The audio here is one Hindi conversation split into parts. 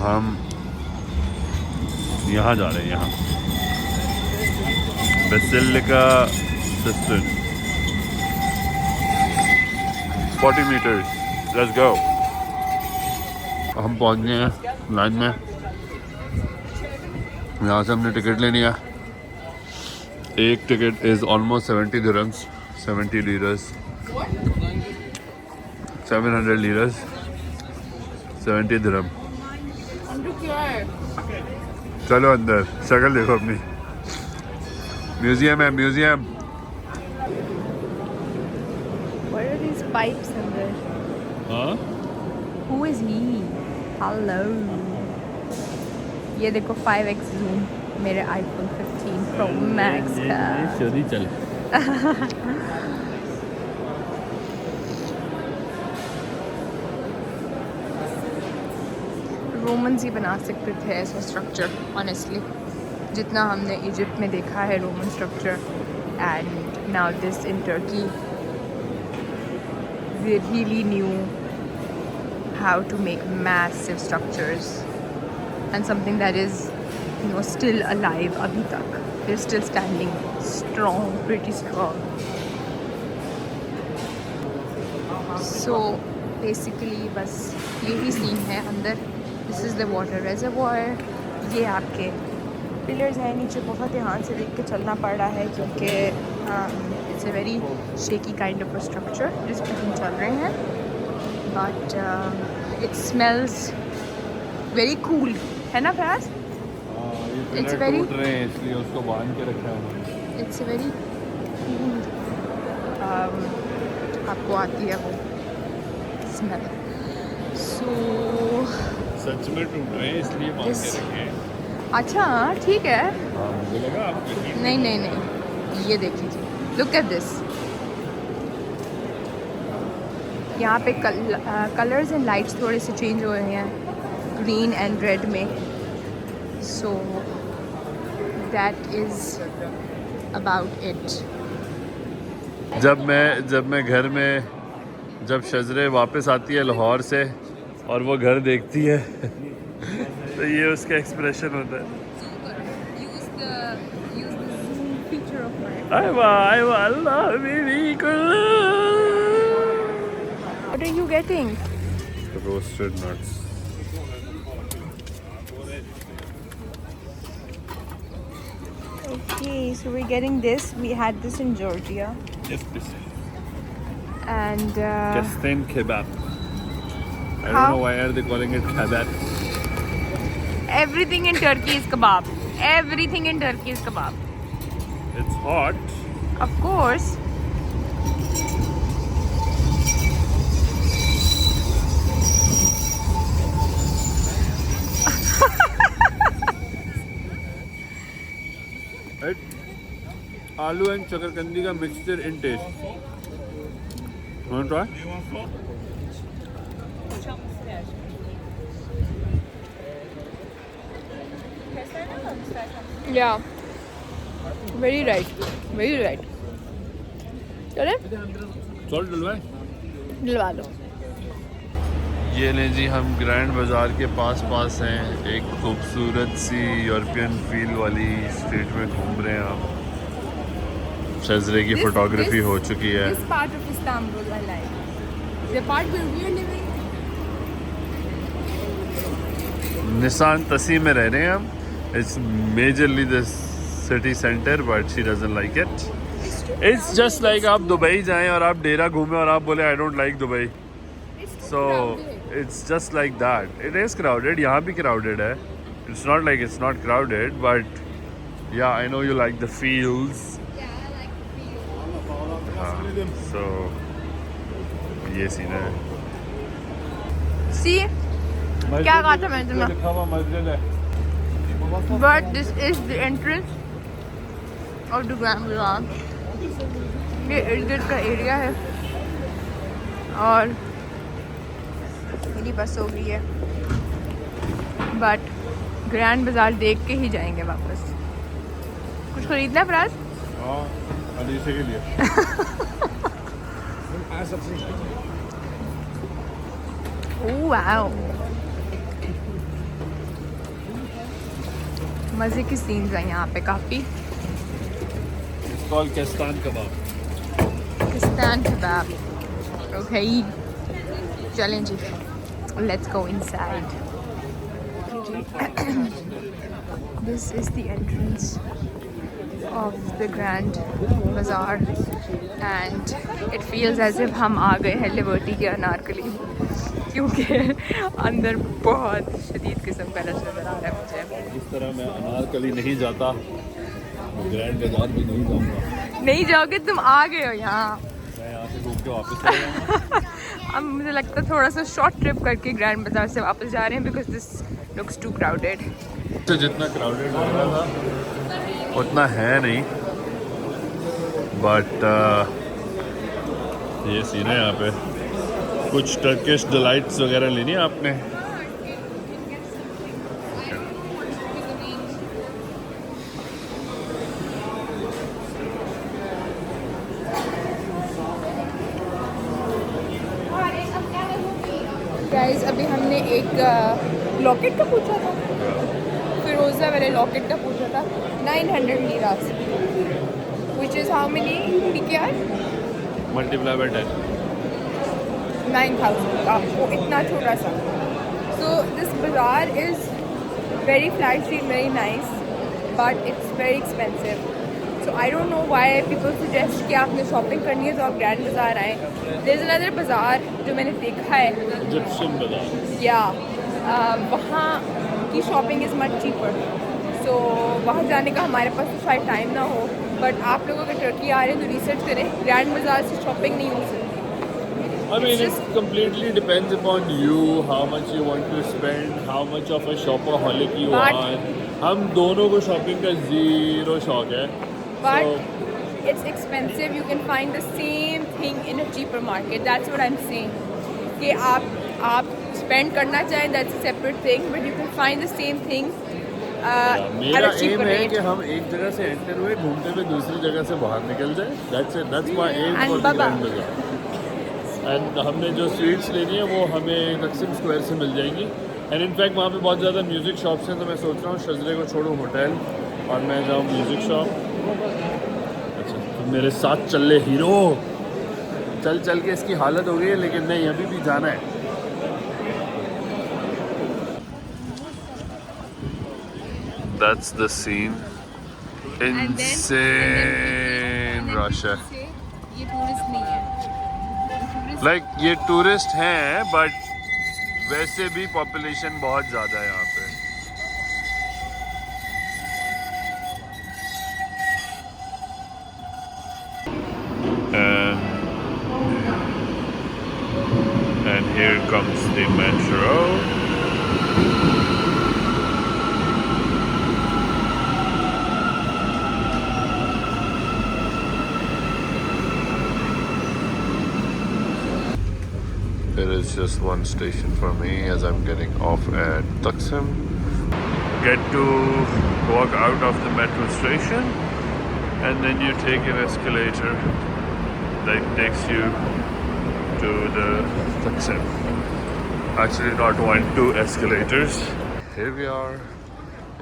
हम यहाँ जा रहे हैं, यहाँ Basilica Cistern 40 metres. Let's go. हम पहुँच गए हैं लाइन में। यहाँ से हमने टिकट लेनी है। एक टिकट इज़ ऑलमोस्ट 70 दिरहम्स, 70 लीरस, 700 लीरस, 70 दिरहम। चलो अंदर, शक्ल देखो अपनी। म्यूजियम है, museum. What are these pipes under? हाँ, Who is he? Hello. ये देखो 5x zoom मेरे iPhone 15 Pro Max का। चली चल। रोमन्स ही बना सकते थे ऐसा स्ट्रक्चर, ऑनेस्टली, जितना हमने इजिप्ट में देखा है Roman structure, and now this in Turkey. They really knew how to make massive structures and something that is, you know, still alive abhi tak. They're still standing strong, pretty strong. So basically बस यही सीन है अंदर। This is the water reservoir. ये आपके पिलर्स हैं नीचे, बहुत ध्यान से देख के चलना पड़ रहा है क्योंकि it's a very shaky kind of a structure जिस पर हम चल रहे हैं, but it smells very cool, है ना फराज? इट्स वेरी टूट रहे हैं इसलिए उसको बांध के रखा है। इट्स वेरी कूल, आपको आती है वो स्मेल। सो सच में टूट रहे हैं इसलिए बांध के रखे हैं। अच्छा ठीक है। हाँ, मुझे लगा आप नहीं नहीं नहीं, ये देखिए, लुक एट दिस। यहाँ पे कलर्स एंड लाइट्स थोड़े से चेंज हो रहे हैं, ग्रीन एंड रेड में। So that is about it. जब मैं घर में, जब शजरे वापस आती है लाहौर से और वो घर देखती है तो ये उसका एक्सप्रेशन होता है। What are you getting? Roasted nuts. Okay, so we're getting this. We had this in Georgia. Yes, please. And Kestan kebab. I don't How? know why are they calling it kebab. everything in Turkey is kebab. Everything in Turkey is kebab. It's hot. Of course. Right? Aloo and chakarkandi ka mixture in taste. Want to try? Yeah. Very right. Very right. चले? Salt डलवाएं? दिलवा दो। ये लें जी, हम ग्रैंड बाज़ार के पास हैं। एक खूबसूरत सी यूरोपियन फील वाली स्ट्रीट में घूम रहे हैं हम। शजरे की फोटोग्राफी हो चुकी है। This part of Istanbul I like. The part where we are living. Nisantasi में रह रहे हैं हम। It's majorly the city center, but she doesn't like it. It's just like आप दुबई जाएं और आप डेरा घूमें और आप बोले I don't like Dubai. So it's just like that. It is crowded. यहाँ भी crowded है. It's not like it's not crowded, but yeah, I know you like the feels. Yeah, I like the feel. So ये सीन है। See? क्या कहा था मैंने तुम्हें? लिखा हुआ मस्जिद है। But this is the entrance of the Grand Bazaar. ये इर्द गिर्द का एरिया है और मेरी बस हो गई है, बट ग्रैंड बाजार देख के ही जाएंगे वापस। कुछ खरीदना है फराज? हाँ, अलीशा के लिए। ओह वाओ, मज़े की सीन्स हैं यहाँ पे काफ़ी। It's called Kestan kebab. Pakistan kebab. Okay, चलें जी, let's go inside. This is the entrance of the Grand Bazaar and it feels as if हम आ गए हैं लिबर्टी के अनारकली में, क्योंकि अंदर बहुत शदीद किस्म का रश नज़र आ रहा है मुझे। इस तरह मैं अनारकली नहीं जाता, ग्रैंड बाजार भी नहीं जाऊंगा। नहीं जाओगे, तुम आ गए हो यहाँ। मैं यहाँ से घूम के वापस आ जाऊंगा। अब मुझे लगता है थोड़ा सा शॉर्ट ट्रिप करके ग्रैंड बाजार से वापस जा रहे हैं because this looks too crowded. तो जितना क्राउडेड लग रहा था उतना है नहीं, बट ये सीन है यहाँ पे। कुछ टर्किश डिलाइट्स वगैरह लेनी है आपने? गाइस अभी हमने एक लॉकेट का पूछा था, फिरोज़ा वाले लॉकेट का पूछा था 900 लीरास, which is how many PKR? Multiply by 10। 9,000 का, वो इतना छोटा सा। So this bazaar is very flashy, very nice, but it's very expensive. So I don't know why people suggest कि आपने शॉपिंग करनी है तो आप ग्रैंड बाजार आएँ। There's another bazaar जो मैंने देखा है, इजिप्शियन बाजार। या वहाँ की शॉपिंग इज़ मच चीपर। सो वहाँ जाने का हमारे पास तो शायद टाइम ना हो, बट आप लोग अगर टर्की आ रहे हैं तो रिसर्च करें, ग्रैंड बाजार से शॉपिंग नहीं हो सकती। I mean, it completely depends upon you, how much you want to spend, how much of a shopaholic you But- are. हम दोनों को शॉपिंग का जीरो शौक है। But it's expensive. You can find the same thing in a cheaper market. That's what I'm saying. कि आप spend करना चाहें, that's a separate thing, but you can find the same thing at मेरा a cheaper एम है rate. कि हम एक जगह से एंटर हुए, घूमते हुए दूसरी जगह से बाहर निकल जाए। That's it. That's my aim And for the Baba. Grand Bazaar. And हमने जो स्वीट्स लेनी है वो हमें तकसीम स्क्वायर से मिल जाएंगी। एंड इनफैक्ट वहाँ पे बहुत ज़्यादा म्यूज़िक शॉप्स हैं, तो मैं सोच रहा हूँ शजरे को छोड़ूँ होटल और मैं जाऊँ म्यूज़िक शॉप। अच्छा, तो मेरे साथ चल ले हीरो। चल चल के इसकी हालत हो गई है, लेकिन नहीं, अभी भी जाना है। That's the scene. Insane rush है। ये टूरिस्ट नहीं है। लाइक ये टूरिस्ट हैं, बट वैसे भी पॉपुलेशन बहुत ज़्यादा है यहाँ पे। And here comes the metro. There is just one station for me as I'm getting off at Taksim. Get to walk out of the metro station and then you take an escalator that takes you to the Taksim. Actually not one, two escalators. Here we are.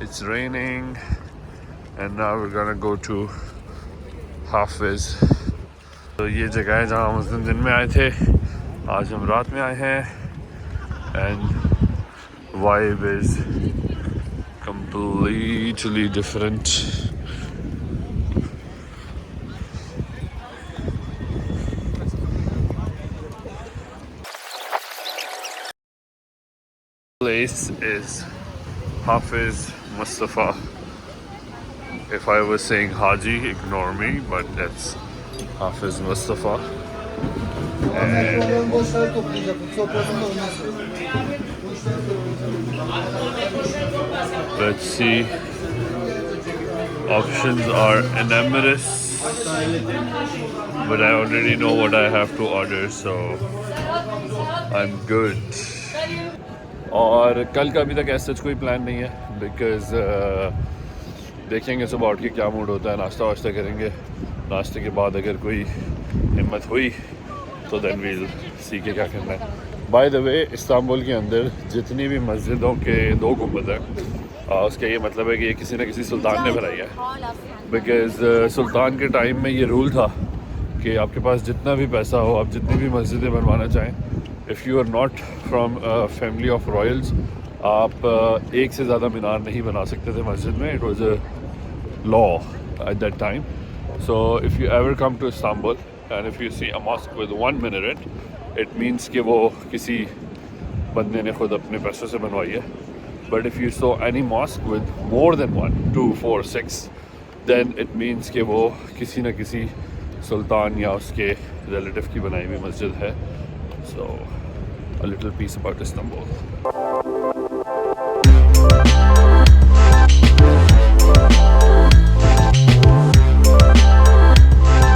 It's raining and now we're gonna go to Hafiz. तो ये जगह है जहाँ हम उस दिन में आए थे, आज हम रात में आए हैं। And vibe is completely different. Place is Hafiz Mustafa. If I was saying Haji, ignore me, but that's Hafiz Mustafa. Let's see. Options are enormous, but I already know what I have to order, so I'm good. और कल का अभी तक ऐसा कोई प्लान नहीं है, बिकॉज देखेंगे सुबह उठ के क्या मूड होता है, नाश्ता वाश्ता करेंगे। नाश्ते के बाद अगर कोई हिम्मत हुई तो देन वील सी के क्या करना है। बाय द वे, इस्तांबुल के अंदर जितनी भी मस्जिदों के 2 गुंबद हैं उसका ये मतलब है कि ये किसी न किसी सुल्तान ने बनाई है, बिकॉज़ सुल्तान के टाइम में ये रूल था कि आपके पास जितना भी पैसा हो, आप जितनी भी मस्जिदें बनवाना चाहें, if you are not from family of royals, आप एक से ज़्यादा मीनार नहीं बना सकते थे मस्जिद में. It was a law at that time. So if you ever come to Istanbul and if you see a mosque with 1 minaret, it means कि वो किसी बंदे ने खुद अपने पैसों से बनवाई है. But if you saw any mosque with more than 1, 2, 4, 6, then it means कि वो किसी न किसी सुल्तान या उसके रिलेटिव की बनाई हुई मस्जिद है. So a little piece about Istanbul.